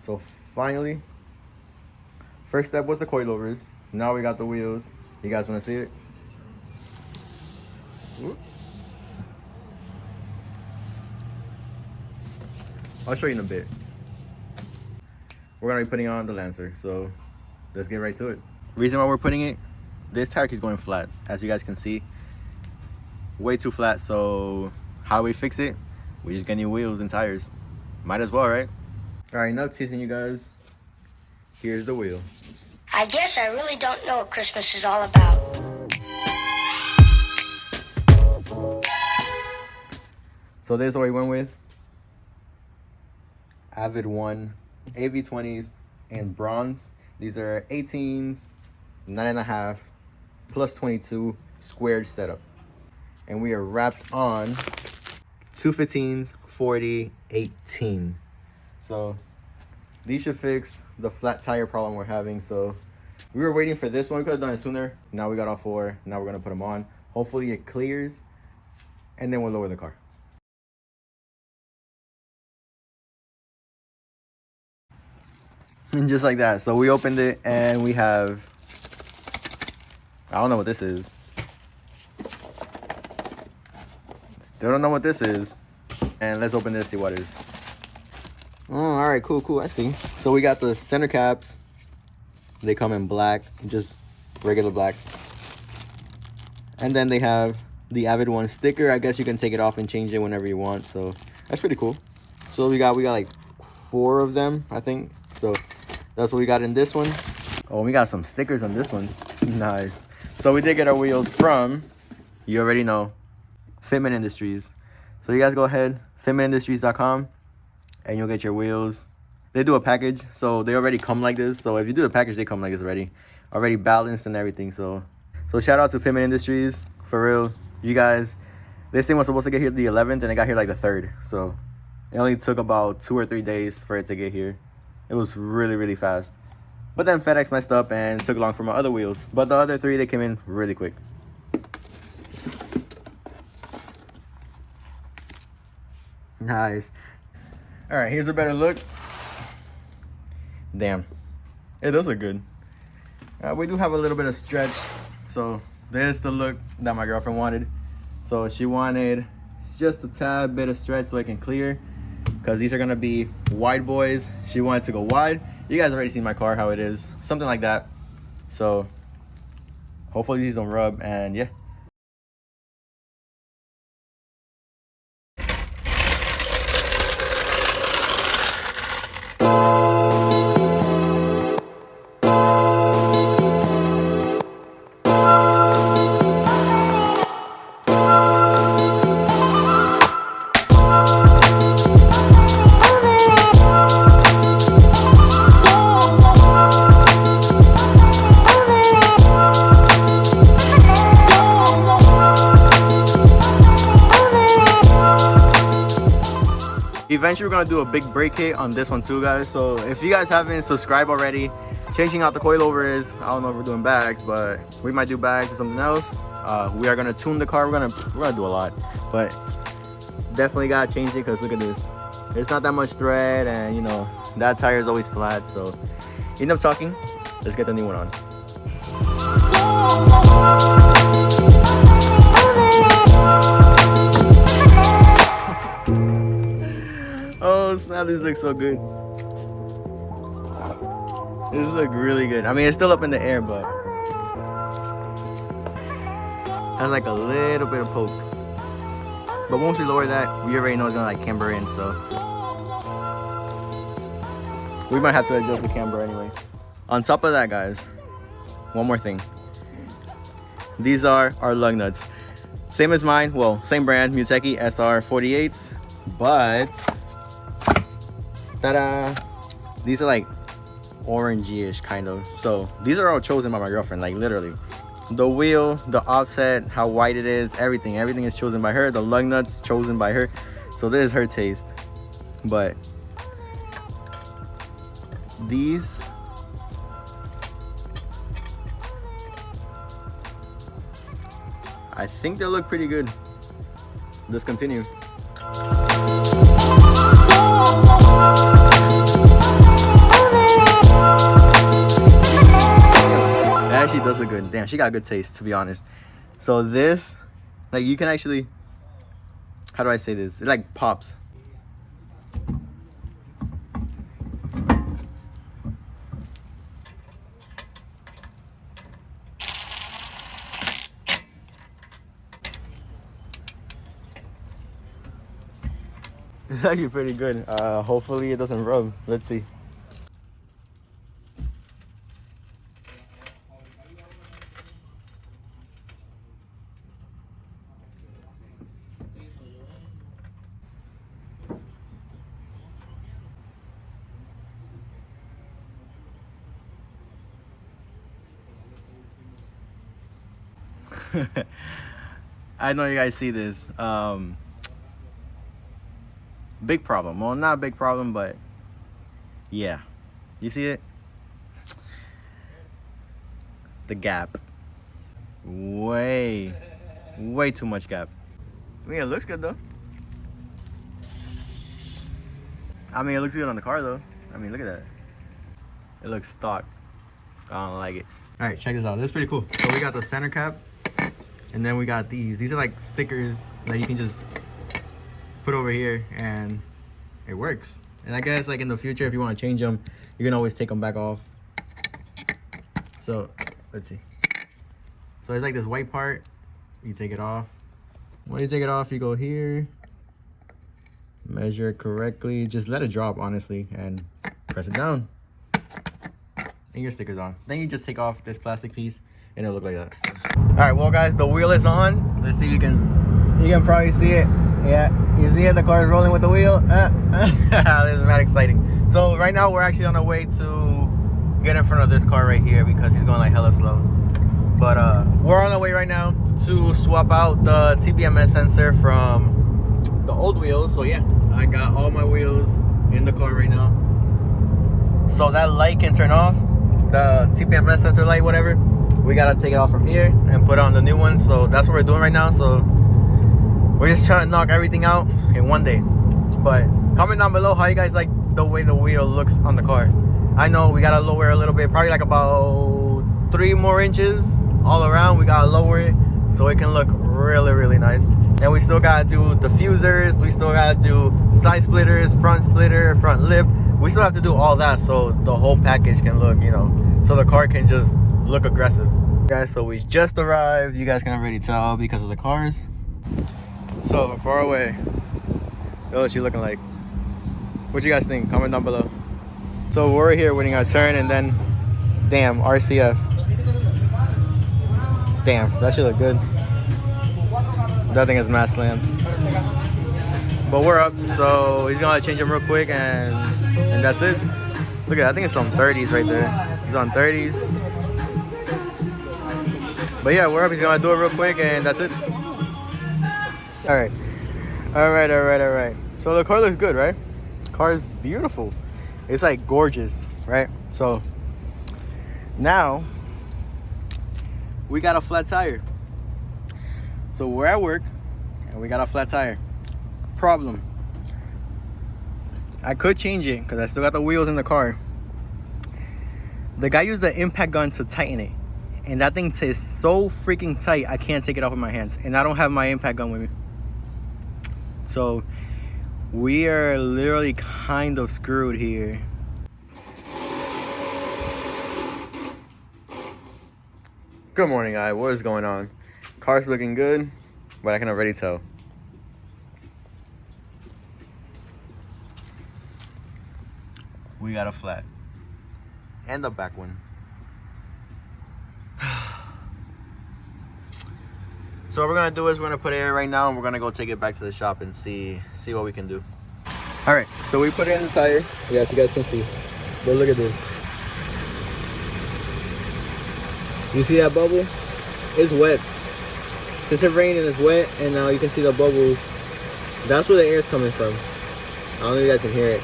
So finally, first step was the coilovers. Now we got the wheels. You guys want to see it? Whoop. I'll show you in a bit. We're gonna be putting on the Lancer, so let's get right to it. Reason why we're putting it, this tire keeps going flat, as you guys can see, way too flat. So how do we fix it? We just get new wheels and tires. Might as well, right? All right, enough teasing you guys. Here's the wheel. I guess I really don't know what Christmas is all about. So this is what we went with. Avid 1 AV20s in bronze. These are 18s, 9.5 plus 22 squared setup. And we are wrapped on 215s, 40, 18. So these should fix the flat tire problem we're having. So we were waiting for this one. We could have done it sooner. Now we got all four. Now we're gonna put them on. Hopefully it clears, and then we'll lower the car. And just like that. So we opened it and we have, I don't know what this is. Still don't know what this is. And let's open this, see what it is. Oh, all right, cool, I see. So we got the center caps. They come in black, just regular black. And then they have the Avid 1 sticker. I guess you can take it off and change it whenever you want. So that's pretty cool. So we got like 4 of them, I think. So that's what we got in this one. Oh, we got some stickers on this one. Nice. So we did get our wheels from, you already know, Fitment Industries. So you guys go ahead, fitmentindustries.com, and you'll get your wheels. They do a package, so they already come like this. So if you do the package, they come like this already balanced and everything. So shout out to Fitment Industries, for real. You guys, this thing was supposed to get here the 11th, and it got here like the 3rd. So it only took about 2 or 3 days for it to get here. It was really, really fast. But then FedEx messed up and took long for my other wheels. But the other 3, they came in really quick. Nice. All right, here's a better look. Damn, it does look good. We do have a little bit of stretch. So there's the look that my girlfriend wanted. So she wanted just a tad bit of stretch so it can clear, because these are gonna be wide boys. She wanted to go wide. You guys already seen my car, how it is, something like that. So hopefully these don't rub, and yeah. Eventually we're gonna do a big brake kit on this one too, guys. So if you guys haven't subscribed already, changing out the coilovers. I don't know if we're doing bags, but we might do bags or something else. We are gonna tune the car. We're gonna do a lot, but definitely gotta change it, because look at this. It's not that much thread, and you know that tire is always flat. So enough talking. Let's get the new one on. Oh snap, these look so good. These look really good. I mean, it's still up in the air, but has like a little bit of poke. But once we lower that, we already know it's gonna like camber in, so we might have to adjust the camber anyway. On top of that, guys, one more thing. These are our lug nuts. Same as mine, well, same brand, Muteki SR48s, but ta-da! These are like orangey-ish kind of. So these are all chosen by my girlfriend, like literally. The wheel, the offset, how wide it is, everything is chosen by her. The lug nuts chosen by her. So this is her taste. But these, I think they look pretty good. Let's continue. does look good. Damn, she got good taste, to be honest. So this, like, you can actually, how do I say this? It like pops. It's actually pretty good. Hopefully it doesn't rub. Let's see. I know you guys see this. Big problem. Well, not a big problem, but yeah. You see it? The gap. Way too much gap. I mean, it looks good though. I mean, it looks good on the car though. I mean, look at that. It looks stock. I don't like it. All right, check this out. This is pretty cool. So we got the center cap, and then we got these. These are like stickers that you can just put over here, and it works. And I guess like in the future, if you want to change them, you can always take them back off. So let's see. So it's like this white part. You take it off. When you take it off, you go here, measure it correctly. Just let it drop, honestly, and press it down. And your sticker's on. Then you just take off this plastic piece, and it'll look like that. So. All right, well, guys, the wheel is on. Let's see if you can probably see it. Yeah, you see it? The car is rolling with the wheel. This is mad exciting. So right now we're actually on our way to get in front of this car right here because he's going like hella slow. But we're on our way right now to swap out the TPMS sensor from the old wheels. So yeah, I got all my wheels in the car right now. So that light can turn off, the TPMS sensor light, whatever. We gotta take it off from here and put on the new one. So that's what we're doing right now. So we're just trying to knock everything out in one day. But comment down below how you guys like the way the wheel looks on the car. I know we gotta lower a little bit, probably like about 3 more inches all around. We gotta lower it so it can look really nice. And we still gotta do diffusers, we still gotta do side splitters, front splitter, front lip. We still have to do all that so the whole package can look, you know, so the car can just look aggressive. Guys, so we just arrived. You guys can already tell because of the cars. So far away, what you looking like? What you guys think? Comment down below. So we're here waiting our turn, and then damn, RCF. Damn, that should look good. That thing is mad slammed. But we're up, so he's gonna change him real quick, and that's it. Look at that, I think it's on 30s right there. He's on 30s. But yeah, we're up. He's gonna do it real quick, and that's it. All right. So the car looks good, right? Car is beautiful. It's like gorgeous, right? So now we got a flat tire. So we're at work and we got a flat tire. Problem, I could change it because I still got the wheels in the car. The guy used the impact gun to tighten it, and that thing is so freaking tight I can't take it off with my hands, and I don't have my impact gun with me. So we are literally kind of screwed here. Good morning, guys. What is going on? Car's looking good, but I can already tell. We got a flat. And the back one. So what we're gonna do is we're gonna put it in right now, and we're gonna go take it back to the shop and see what we can do. All right, so we put it in the tire. Yes, you guys can see. But look at this. You see that bubble? It's wet. Since it rained and it's wet, and now you can see the bubbles. That's where the air is coming from. I don't know if you guys can hear it.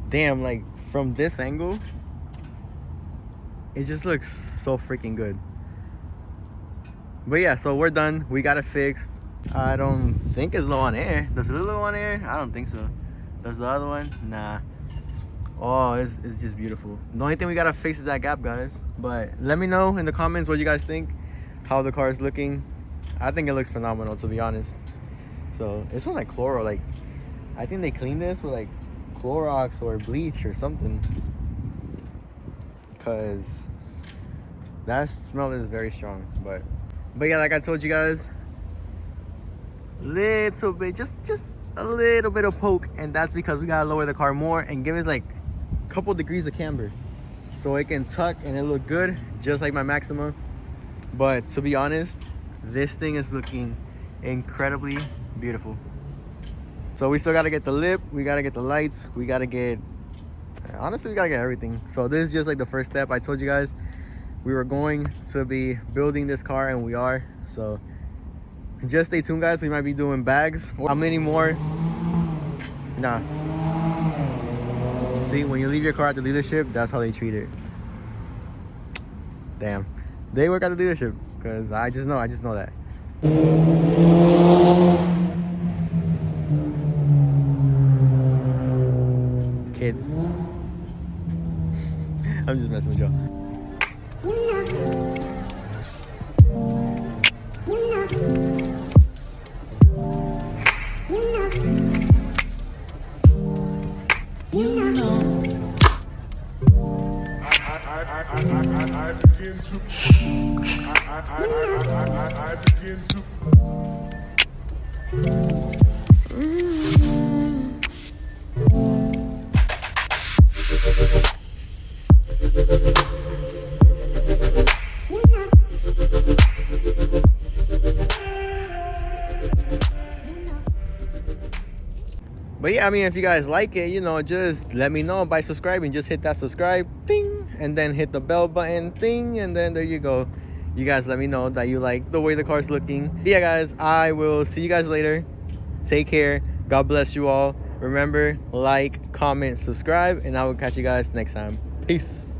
Damn, like from this angle, it just looks so freaking good. But yeah, so we're done. We got it fixed. I don't think it's low on air. Does it look low on air? I don't think so. Does the other one? Nah. Oh, it's just beautiful. The only thing we gotta fix is that gap, guys. But let me know in the comments what you guys think, how the car is looking. I think it looks phenomenal, to be honest. So it smells like Cloro. Like, I think they cleaned this with like Clorox or bleach or something, cause that smell is very strong. But yeah, like I told you guys, little bit, just a little bit of poke, and that's because we gotta lower the car more and give it like a couple degrees of camber so it can tuck and it look good, just like my Maxima. But to be honest, this thing is looking incredibly beautiful. So we still gotta get the lip, we gotta get the lights, we gotta get, honestly, we gotta get everything. So this is just like the first step. I told you guys we were going to be building this car, and we are. So just stay tuned, guys. We might be doing bags. How many more? Nah. See, when you leave your car at the dealership, that's how they treat it. Damn. They work at the dealership, because I just know that. Kids. I'm just messing with y'all. I begin to But yeah, I mean, if you guys like it, you know, just let me know by subscribing. Just hit that subscribe thing, and then hit the bell button thing, and then there you go. You guys let me know that you like the way the car's looking. But yeah, guys, I will see you guys later. Take care. God bless you all. Remember, like, comment, subscribe, and I will catch you guys next time. Peace.